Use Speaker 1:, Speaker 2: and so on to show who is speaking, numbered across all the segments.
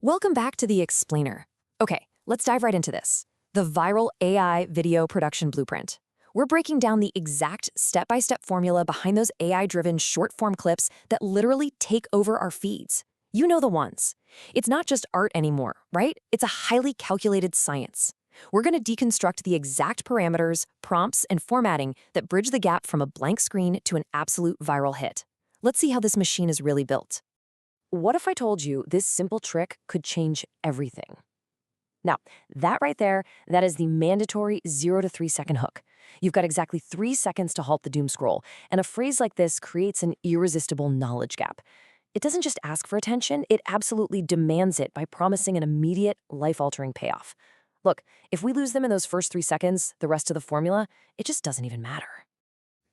Speaker 1: Welcome back to The Explainer. Okay, let's dive right into this. The viral AI video production blueprint. We're breaking down the exact step-by-step formula behind those AI-driven short-form clips that literally take over our feeds. You know the ones. It's not just art anymore, right? It's a highly calculated science. We're going to deconstruct the exact parameters, prompts, and formatting that bridge the gap from a blank screen to an absolute viral hit. Let's see how this machine is really built. What if I told you this simple trick could change everything? Now, that right there, that is the mandatory 0 to 3 second hook. You've got exactly 3 seconds to halt the doom scroll, and a phrase like this creates an irresistible knowledge gap. It doesn't just ask for attention, it absolutely demands it by promising an immediate, life-altering payoff. Look, if we lose them in those first 3 seconds, the rest of the formula, it just doesn't even matter.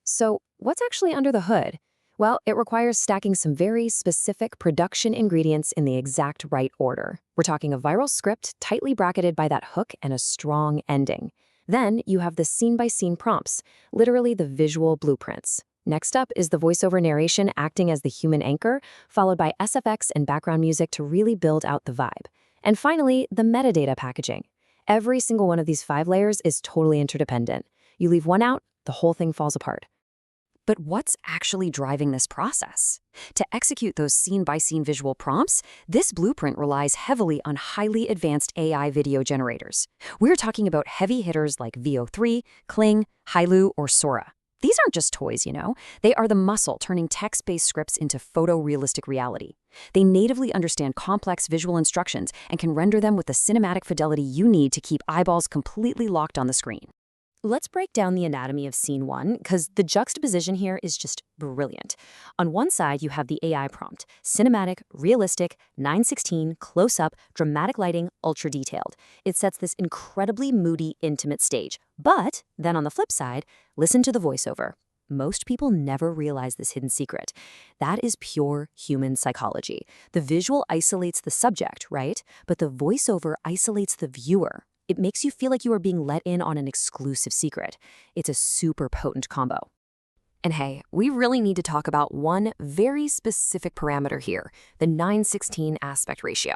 Speaker 1: So, what's actually under the hood? Well, it requires stacking some very specific production ingredients in the exact right order. We're talking a viral script tightly bracketed by that hook and a strong ending. Then you have the scene-by-scene prompts, literally the visual blueprints. Next up is the voiceover narration acting as the human anchor, followed by SFX and background music to really build out the vibe. And finally, the metadata packaging. Every single one of these 5 layers is totally interdependent. You leave one out, the whole thing falls apart. But what's actually driving this process? To execute those scene-by-scene visual prompts, this blueprint relies heavily on highly advanced AI video generators. We're talking about heavy hitters like VO3, Kling, Hailu, or Sora. These aren't just toys, you know. They are the muscle turning text-based scripts into photorealistic reality. They natively understand complex visual instructions and can render them with the cinematic fidelity you need to keep eyeballs completely locked on the screen. Let's break down the anatomy of scene 1, because the juxtaposition here is just brilliant. On one side, you have the AI prompt, cinematic, realistic, 9:16, close-up, dramatic lighting, ultra-detailed. It sets this incredibly moody, intimate stage. But then on the flip side, listen to the voiceover. Most people never realize this hidden secret. That is pure human psychology. The visual isolates the subject, right? But the voiceover isolates the viewer. It makes you feel like you are being let in on an exclusive secret. It's a super potent combo. And hey, we really need to talk about one very specific parameter here, the 9:16 aspect ratio.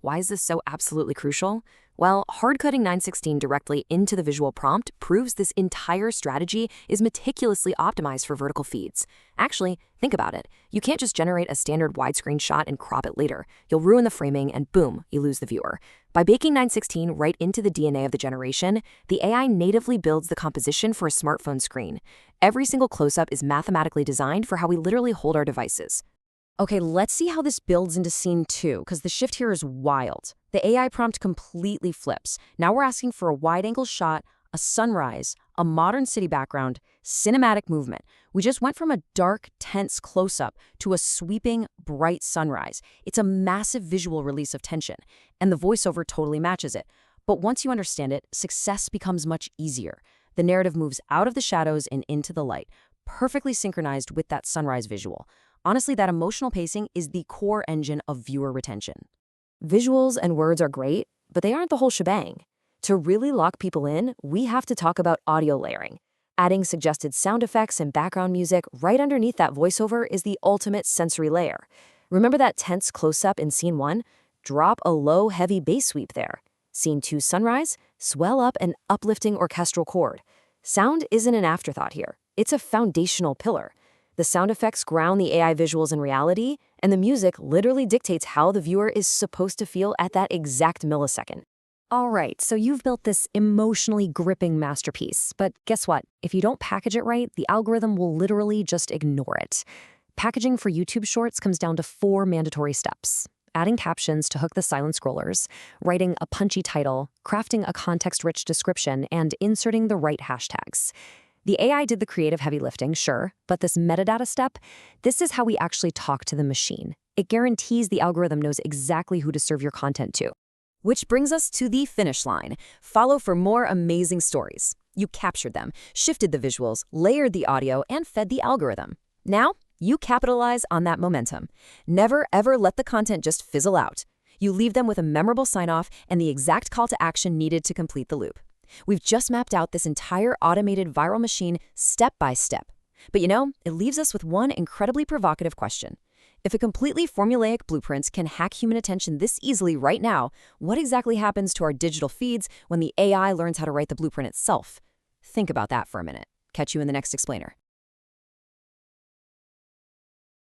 Speaker 1: Why is this so absolutely crucial? Well, hard-coding 9:16 directly into the visual prompt proves this entire strategy is meticulously optimized for vertical feeds. Actually, think about it. You can't just generate a standard widescreen shot and crop it later. You'll ruin the framing and boom, you lose the viewer. By baking 9:16 right into the DNA of the generation, the AI natively builds the composition for a smartphone screen. Every single close-up is mathematically designed for how we literally hold our devices. Okay, let's see how this builds into scene 2, because the shift here is wild. The AI prompt completely flips. Now we're asking for a wide-angle shot, a sunrise, a modern city background, cinematic movement. We just went from a dark, tense close-up to a sweeping, bright sunrise. It's a massive visual release of tension, and the voiceover totally matches it. But once you understand it, success becomes much easier. The narrative moves out of the shadows and into the light, perfectly synchronized with that sunrise visual. Honestly, that emotional pacing is the core engine of viewer retention. Visuals and words are great, but they aren't the whole shebang. To really lock people in, we have to talk about audio layering. Adding suggested sound effects and background music right underneath that voiceover is the ultimate sensory layer. Remember that tense close-up in scene 1? Drop a low, heavy bass sweep there. Scene 2 sunrise, swell up an uplifting orchestral chord. Sound isn't an afterthought here. It's a foundational pillar. The sound effects ground the AI visuals in reality, and the music literally dictates how the viewer is supposed to feel at that exact millisecond. All right, so you've built this emotionally gripping masterpiece, but guess what? If you don't package it right, the algorithm will literally just ignore it. Packaging for YouTube Shorts comes down to 4 mandatory steps. Adding captions to hook the silent scrollers, writing a punchy title, crafting a context-rich description, and inserting the right hashtags. The AI did the creative heavy lifting, sure, but this metadata step, this is how we actually talk to the machine. It guarantees the algorithm knows exactly who to serve your content to. Which brings us to the finish line. Follow for more amazing stories. You captured them, shifted the visuals, layered the audio, and fed the algorithm. Now, you capitalize on that momentum. Never, ever let the content just fizzle out. You leave them with a memorable sign-off and the exact call to action needed to complete the loop. We've just mapped out this entire automated viral machine step by step. But you know, it leaves us with one incredibly provocative question. If a completely formulaic blueprint can hack human attention this easily right now, what exactly happens to our digital feeds when the AI learns how to write the blueprint itself? Think about that for a minute. Catch you in the next explainer.